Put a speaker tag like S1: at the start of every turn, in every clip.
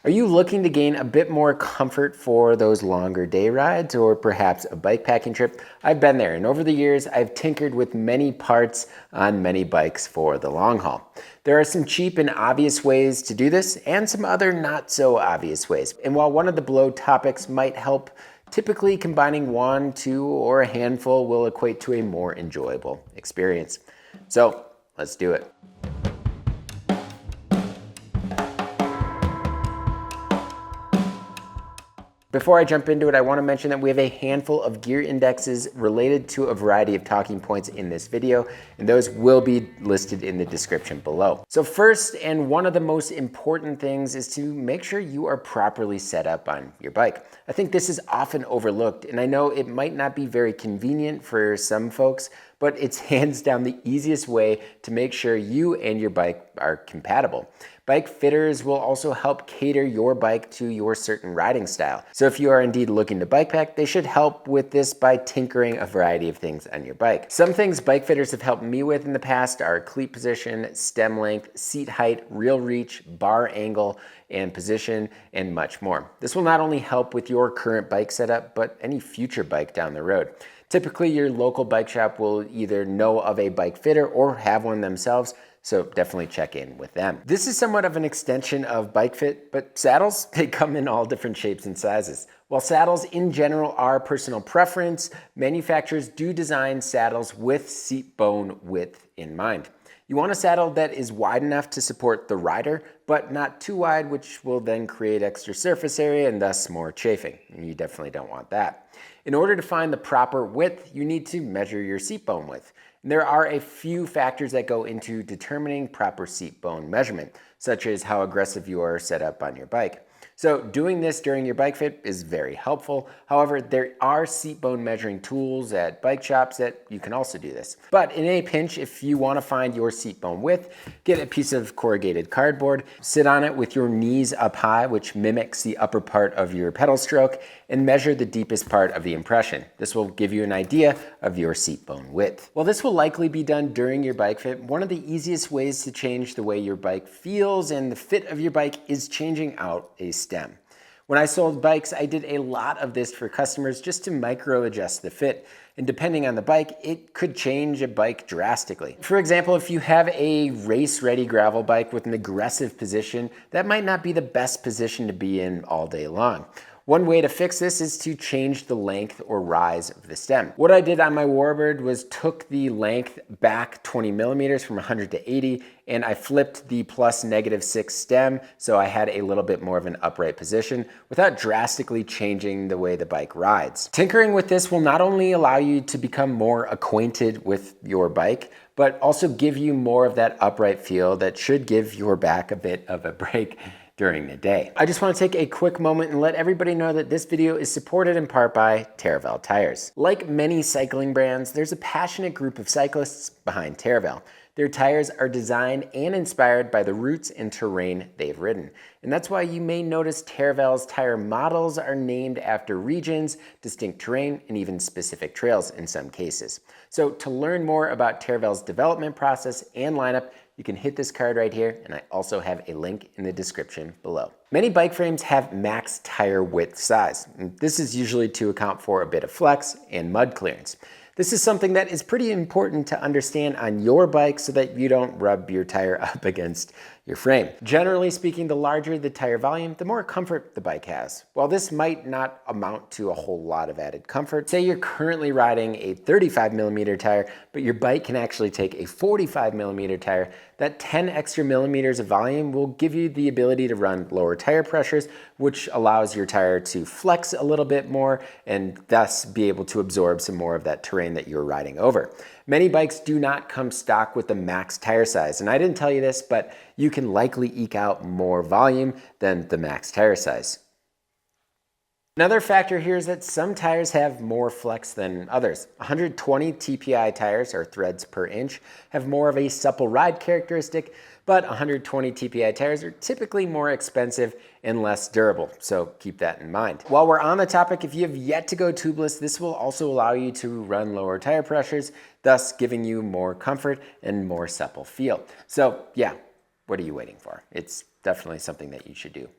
S1: Are you looking to gain a bit more comfort for those longer day rides or perhaps a bike packing trip? I've been there, and over the years I've tinkered with many parts on many bikes for the long haul. There are some cheap and obvious ways to do this and some other not so obvious ways. And while one of the below topics might help, typically combining one, two, or a handful will equate to a more enjoyable experience. So let's do it. Before I jump into it, I want to mention that we have a handful of gear indexes related to a variety of talking points in this video, and those will be listed in the description below. So first, and one of the most important things, is to make sure you are properly set up on your bike. I think this is often overlooked, and I know it might not be very convenient for some folks, but it's hands down the easiest way to make sure you and your bike are compatible. Bike fitters will also help cater your bike to your certain riding style. So if you are indeed looking to bike pack, they should help with this by tinkering a variety of things on your bike. Some things bike fitters have helped me with in the past are cleat position, stem length, seat height, reel reach, bar angle, and position, and much more. This will not only help with your current bike setup, but any future bike down the road. Typically, your local bike shop will either know of a bike fitter or have one themselves, so definitely check in with them. This is somewhat of an extension of Bike Fit, but saddles, they come in all different shapes and sizes. While saddles in general are personal preference, manufacturers do design saddles with seat bone width in mind. You want a saddle that is wide enough to support the rider, but not too wide, which will then create extra surface area and thus more chafing. And you definitely don't want that. In order to find the proper width, you need to measure your seat bone width. And there are a few factors that go into determining proper seat bone measurement, such as how aggressive you are set up on your bike. So doing this during your bike fit is very helpful. However, there are seat bone measuring tools at bike shops that you can also do this. But in a pinch, if you want to find your seat bone width, get a piece of corrugated cardboard, sit on it with your knees up high, which mimics the upper part of your pedal stroke, and measure the deepest part of the impression. This will give you an idea of your seat bone width. While this will likely be done during your bike fit, one of the easiest ways to change the way your bike feels and the fit of your bike is changing out a stem. When I sold bikes, I did a lot of this for customers just to micro adjust the fit. And depending on the bike, it could change a bike drastically. For example, if you have a race-ready gravel bike with an aggressive position, that might not be the best position to be in all day long. One way to fix this is to change the length or rise of the stem. What I did on my Warbird was took the length back 20 millimeters from 100 to 80, and I flipped the +(-6) stem so I had a little bit more of an upright position without drastically changing the way the bike rides. Tinkering with this will not only allow you to become more acquainted with your bike, but also give you more of that upright feel that should give your back a bit of a break during the day. I just want to take a quick moment and let everybody know that this video is supported in part by Terravel tires. Like many cycling brands, there's a passionate group of cyclists behind Terravel. Their tires are designed and inspired by the routes and terrain they've ridden. And that's why you may notice Terravel's tire models are named after regions, distinct terrain, and even specific trails in some cases. So to learn more about Terravel's development process and lineup, you can hit this card right here, and I also have a link in the description below. Many bike frames have max tire width size. And this is usually to account for a bit of flex and mud clearance. This is something that is pretty important to understand on your bike so that you don't rub your tire up against your frame. Generally speaking, the larger the tire volume, the more comfort the bike has. While this might not amount to a whole lot of added comfort, say you're currently riding a 35 millimeter tire, but your bike can actually take a 45 millimeter tire, that 10 extra millimeters of volume will give you the ability to run lower tire pressures, which allows your tire to flex a little bit more and thus be able to absorb some more of that terrain that you're riding over. Many bikes do not come stock with the max tire size, and I didn't tell you this, but you can likely eke out more volume than the max tire size. Another factor here is that some tires have more flex than others. 120 TPI tires, or threads per inch, have more of a supple ride characteristic, but 120 TPI tires are typically more expensive and less durable, so keep that in mind. While we're on the topic, if you have yet to go tubeless, this will also allow you to run lower tire pressures, thus giving you more comfort and more supple feel. So yeah, what are you waiting for? It's definitely something that you should do.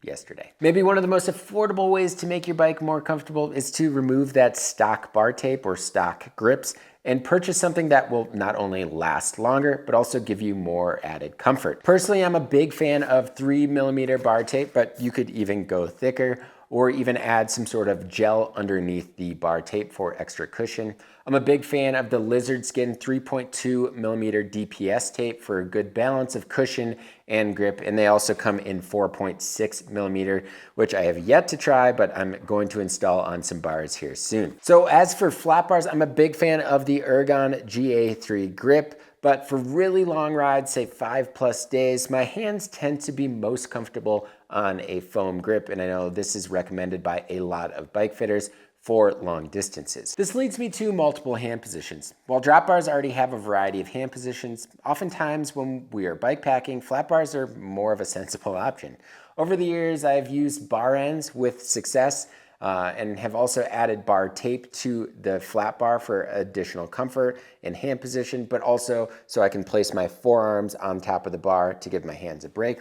S1: yesterday. Maybe one of the most affordable ways to make your bike more comfortable is to remove that stock bar tape or stock grips and purchase something that will not only last longer, but also give you more added comfort. Personally, I'm a big fan of 3mm bar tape, but you could even go thicker or even add some sort of gel underneath the bar tape for extra cushion. I'm a big fan of the Lizard Skin 3.2mm DPS tape for a good balance of cushion and grip, and they also come in 4.6mm, which I have yet to try, but I'm going to install on some bars here soon. So as for flat bars, I'm a big fan of the Ergon GA3 grip, but for really long rides, say 5+ days, my hands tend to be most comfortable on a foam grip, and I know this is recommended by a lot of bike fitters for long distances. This leads me to multiple hand positions. While drop bars already have a variety of hand positions, oftentimes when we are bike packing, flat bars are more of a sensible option. Over the years, I've used bar ends with success and have also added bar tape to the flat bar for additional comfort and hand position, but also so I can place my forearms on top of the bar to give my hands a break.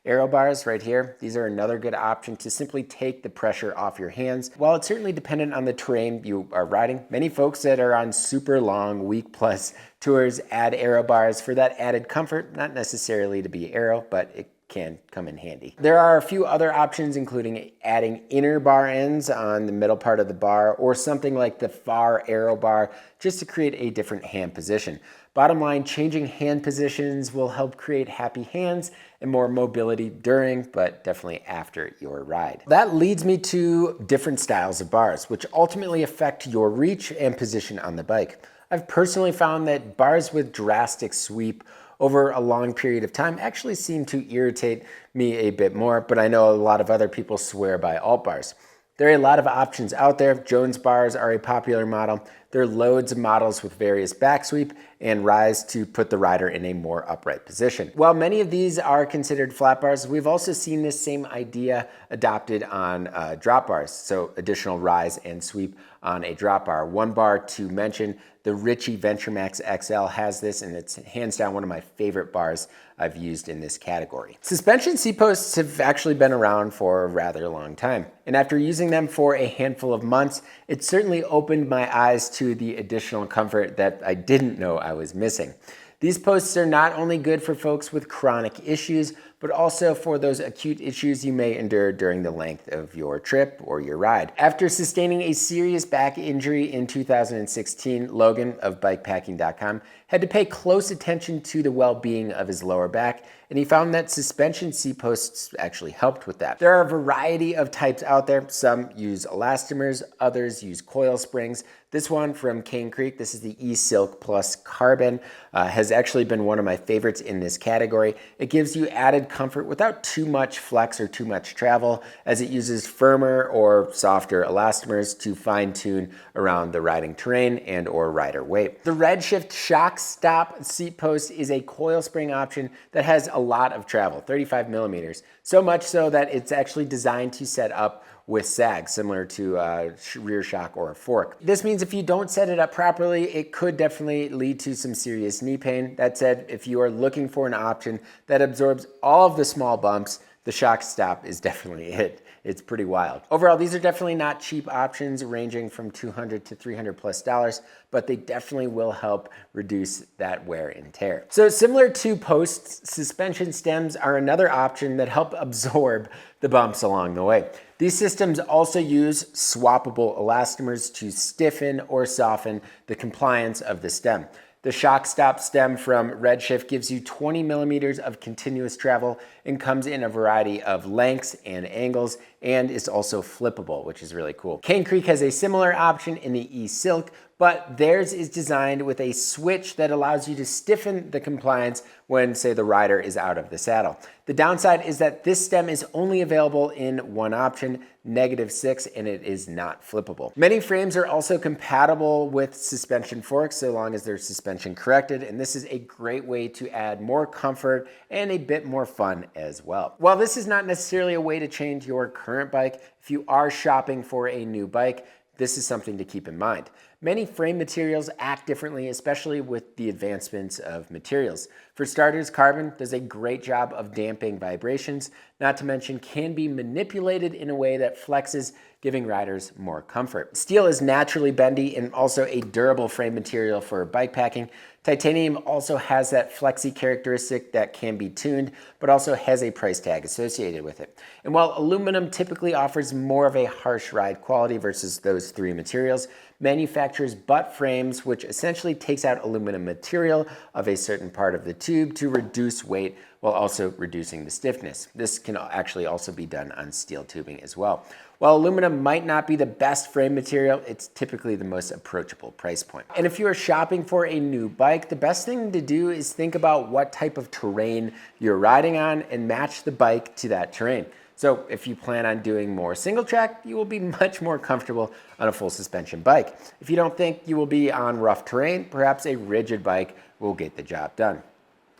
S1: Aero bars right here, these are another good option to simply take the pressure off your hands. While it's certainly dependent on the terrain you are riding, many folks that are on super long week-plus tours add aero bars for that added comfort, not necessarily to be aero, but it can come in handy. There are a few other options, including adding inner bar ends on the middle part of the bar or something like the far aero bar just to create a different hand position. Bottom line, changing hand positions will help create happy hands and more mobility during, but definitely after your ride. That leads me to different styles of bars, which ultimately affect your reach and position on the bike. I've personally found that bars with drastic sweep over a long period of time actually seem to irritate me a bit more, but I know a lot of other people swear by alt bars. There are a lot of options out there. Jones bars are a popular model. There are loads of models with various back sweep and rise to put the rider in a more upright position. While many of these are considered flat bars, we've also seen this same idea adopted on drop bars, so additional rise and sweep on a drop bar. One bar to mention, the Ritchey VentureMax XL has this, and it's hands down one of my favorite bars I've used in this category. Suspension seat posts have actually been around for a rather long time, and after using them for a handful of months, it certainly opened my eyes to the additional comfort that I didn't know I was missing. These posts are not only good for folks with chronic issues, but also for those acute issues you may endure during the length of your trip or your ride. After sustaining a serious back injury in 2016, Logan of BIKEPACKING.com had to pay close attention to the well-being of his lower back, and he found that suspension seat posts actually helped with that. There are a variety of types out there. Some use elastomers, others use coil springs. This one from Cane Creek, this is the E-Silk Plus Carbon, has actually been one of my favorites in this category. It gives you added comfort without too much flex or too much travel, as it uses firmer or softer elastomers to fine-tune around the riding terrain and or rider weight. The Redshift Shock Stop seat post is a coil spring option that has a lot of travel, 35mm, so much so that it's actually designed to set up with sag, similar to a rear shock or a fork. This means if you don't set it up properly, it could definitely lead to some serious knee pain. That said, if you are looking for an option that absorbs all of the small bumps, the Shock Stop is definitely it. It's pretty wild. Overall, these are definitely not cheap options, ranging from $200 to $300+, but they definitely will help reduce that wear and tear. So similar to posts, suspension stems are another option that help absorb the bumps along the way. These systems also use swappable elastomers to stiffen or soften the compliance of the stem. The Shock Stop stem from Redshift gives you 20mm of continuous travel and comes in a variety of lengths and angles, and is also flippable, which is really cool. Cane Creek has a similar option in the E-Silk, but theirs is designed with a switch that allows you to stiffen the compliance when, say, the rider is out of the saddle. The downside is that this stem is only available in one option, -6, and it is not flippable. Many frames are also compatible with suspension forks so long as they're suspension corrected, and this is a great way to add more comfort and a bit more fun as well. While this is not necessarily a way to change your current bike, if you are shopping for a new bike, this is something to keep in mind. Many frame materials act differently, especially with the advancements of materials. For starters, carbon does a great job of damping vibrations, not to mention can be manipulated in a way that flexes, giving riders more comfort. Steel is naturally bendy and also a durable frame material for bike packing. Titanium also has that flexy characteristic that can be tuned, but also has a price tag associated with it. And while aluminum typically offers more of a harsh ride quality versus those three materials, manufacturers butt frames, which essentially takes out aluminum material of a certain part of the tube to reduce weight while also reducing the stiffness. This can actually also be done on steel tubing as well. While aluminum might not be the best frame material, it's typically the most approachable price point. And if you are shopping for a new bike, the best thing to do is think about what type of terrain you're riding on and match the bike to that terrain. So if you plan on doing more single track, you will be much more comfortable on a full suspension bike. If you don't think you will be on rough terrain, perhaps a rigid bike will get the job done.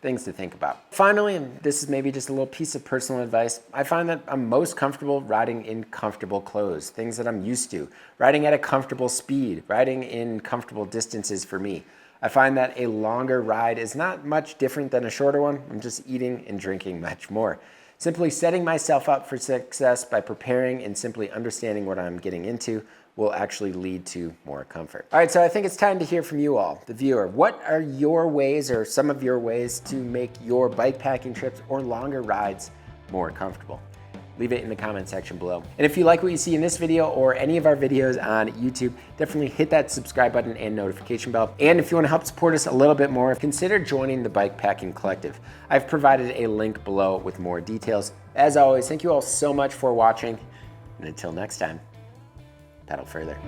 S1: Things to think about. Finally, and this is maybe just a little piece of personal advice, I find that I'm most comfortable riding in comfortable clothes, things that I'm used to, riding at a comfortable speed, riding in comfortable distances for me. I find that a longer ride is not much different than a shorter one. I'm just eating and drinking much more. Simply setting myself up for success by preparing and simply understanding what I'm getting into will actually lead to more comfort. All right, so I think it's time to hear from you all, the viewer. What are your ways or some of your ways to make your bike packing trips or longer rides more comfortable? Leave it in the comment section below. And if you like what you see in this video or any of our videos on YouTube, definitely hit that subscribe button and notification bell. And if you want to help support us a little bit more, consider joining the Bike Packing Collective. I've provided a link below with more details. As always, thank you all so much for watching. And until next time, pedal further.